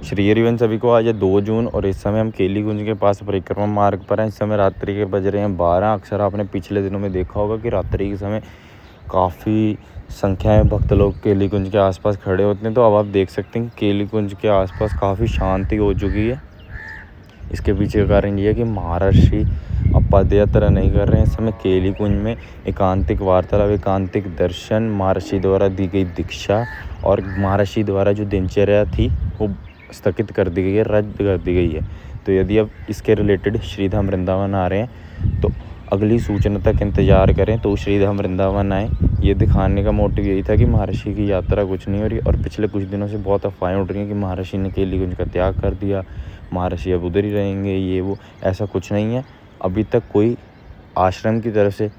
श्री हरिवंश सभी को आज है 2 जून और इस समय हम केली कुंज के पास परिक्रमा मार्ग पर हैं। इस समय रात्रि के बज रहे हैं 12। अक्सर आपने पिछले दिनों में देखा होगा कि रात्रि के समय काफ़ी संख्या में भक्त लोग केली कुंज के आसपास खड़े होते हैं। तो अब आप देख सकते हैं केली कुंज के आसपास काफ़ी शांति हो चुकी है। इसके पीछे का कारण ये है कि महर्षि अब पदयात्रा नहीं कर रहे हैं। इस समय केली कुंज में एकांतिक वार्तालाप, एकांतिक दर्शन, महर्षि द्वारा दी गई दीक्षा और महर्षि द्वारा जो दिनचर्या थी वो स्थगित कर दी गई है, रद्द कर दी गई है। तो यदि आप इसके रिलेटेड श्रीधाम वृंदावन आ रहे हैं तो अगली सूचना तक इंतज़ार करें तो श्रीधाम वृंदावन आएँ। ये दिखाने का मोटिव यही था कि महर्षि की यात्रा कुछ नहीं हो रही। और पिछले कुछ दिनों से बहुत अफवाहें उठ रही हैं कि महर्षि ने केली कुंज का त्याग कर दिया, महर्षि अब उधर ही रहेंगे, ये वो। ऐसा कुछ नहीं है। अभी तक कोई आश्रम की तरफ से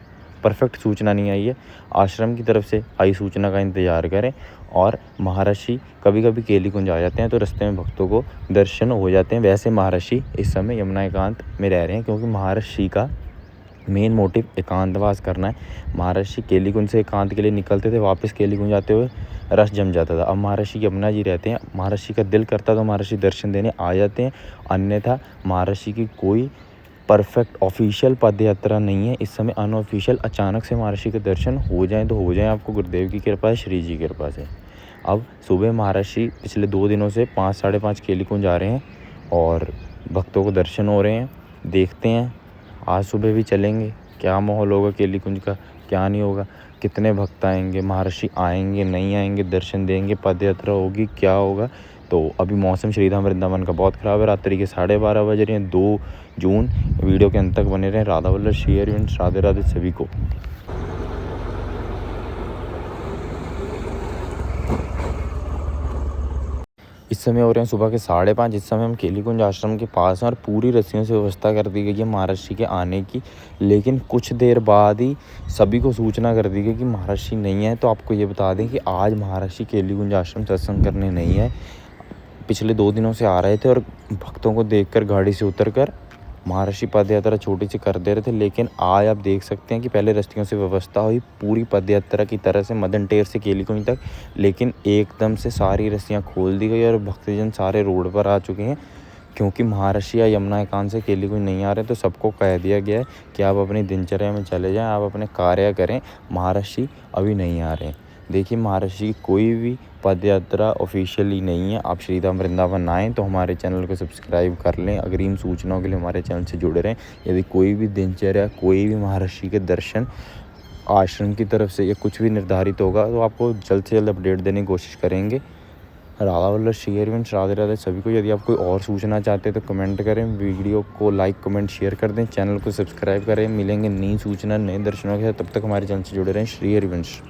परफेक्ट सूचना नहीं आई है। आश्रम की तरफ से आई सूचना का इंतज़ार करें। और महर्षि कभी कभी केली कुंज आ जाते हैं तो रास्ते में भक्तों को दर्शन हो जाते हैं। वैसे महर्षि इस समय यमुना एकांत में रह रहे हैं क्योंकि महर्षि का मेन मोटिव एकांतवास करना है। महर्षि केली कुंज से एकांत के लिए निकलते थे, वापस केली कुंज आते हुए रस जम जाता था। अब महर्षि यमुना जी रहते हैं, महर्षि का दिल करता तो महर्षि दर्शन देने आ जाते हैं, अन्यथा महर्षि की कोई परफेक्ट ऑफिशियल पदयात्रा नहीं है। इस समय अनऑफिशियल अचानक से महर्षि के दर्शन हो जाएं तो हो जाएं। आपको गुरुदेव की कृपा है, श्री जी की कृपा से। अब सुबह महर्षि पिछले 2 दिनों से 5 साढ़े 5 केली कुंज आ रहे हैं और भक्तों को दर्शन हो रहे हैं। देखते हैं आज सुबह भी चलेंगे, क्या माहौल होगा केली कुंज का, क्या नहीं होगा, कितने भक्त आएंगे, महर्षि आएंगे नहीं आएंगे, दर्शन देंगे, पदयात्रा होगी, क्या होगा। तो अभी मौसम श्रीधाम वृंदावन का बहुत ख़राब है। रात्रि के 12:30 बज रहे हैं, 2 जून। वीडियो के अंत तक बने रहें। राधा वल्लभ श्री हरिवंश, राधे राधे सभी को। इस समय हो रहे हैं सुबह के 5:30। इस समय हम केली कुंज आश्रम के पास हैं और पूरी रस्सियों से व्यवस्था कर दी गई है महर्षि के आने की। लेकिन कुछ देर बाद ही सभी को सूचना कर दी गई कि महर्षि नहीं है। तो आपको ये बता दें कि आज महर्षि केली कुंज आश्रम सत्संग करने नहीं है। पिछले 2 दिनों से आ रहे थे और भक्तों को देखकर गाड़ी से उतरकर महर्षि पदयात्रा छोटी सी कर दे रहे थे। लेकिन आज आप देख सकते हैं कि पहले रस्तियों से व्यवस्था हुई पूरी पदयात्रा की तरह से मदन टेर से केली कुंज तक, लेकिन एकदम से सारी रस्सियाँ खोल दी गई और भक्तजन सारे रोड पर आ चुके हैं। क्योंकि महर्षि या यमुना एकांत से केली कुंज नहीं आ रहे तो सबको कह दिया गया है कि आप अपनी दिनचर्या में चले जाएं, आप अपने कार्य करें। महर्षि अभी नहीं आ रहे हैं। देखिए, महर्षि कोई भी पदयात्रा ऑफिशियली नहीं है। आप श्रीधाम वृंदावन आएँ तो हमारे चैनल को सब्सक्राइब कर लें। अग्रिम सूचनाओं के लिए हमारे चैनल से जुड़े रहें। यदि कोई भी दिनचर्या, कोई भी महर्षि के दर्शन आश्रम की तरफ से या कुछ भी निर्धारित होगा तो आपको जल्द से जल्द अपडेट देने की कोशिश करेंगे। राधा वल्लभ श्री हरिवंश, राधे राधे सभी को। यदि आप कोई और सूचना चाहते हैं तो कमेंट करें, वीडियो को लाइक कमेंट शेयर कर दें, चैनल को सब्सक्राइब करें। मिलेंगे नई सूचना नए दर्शनों के साथ, तब तक हमारे चैनल से जुड़े रहें। श्री हरिवंश।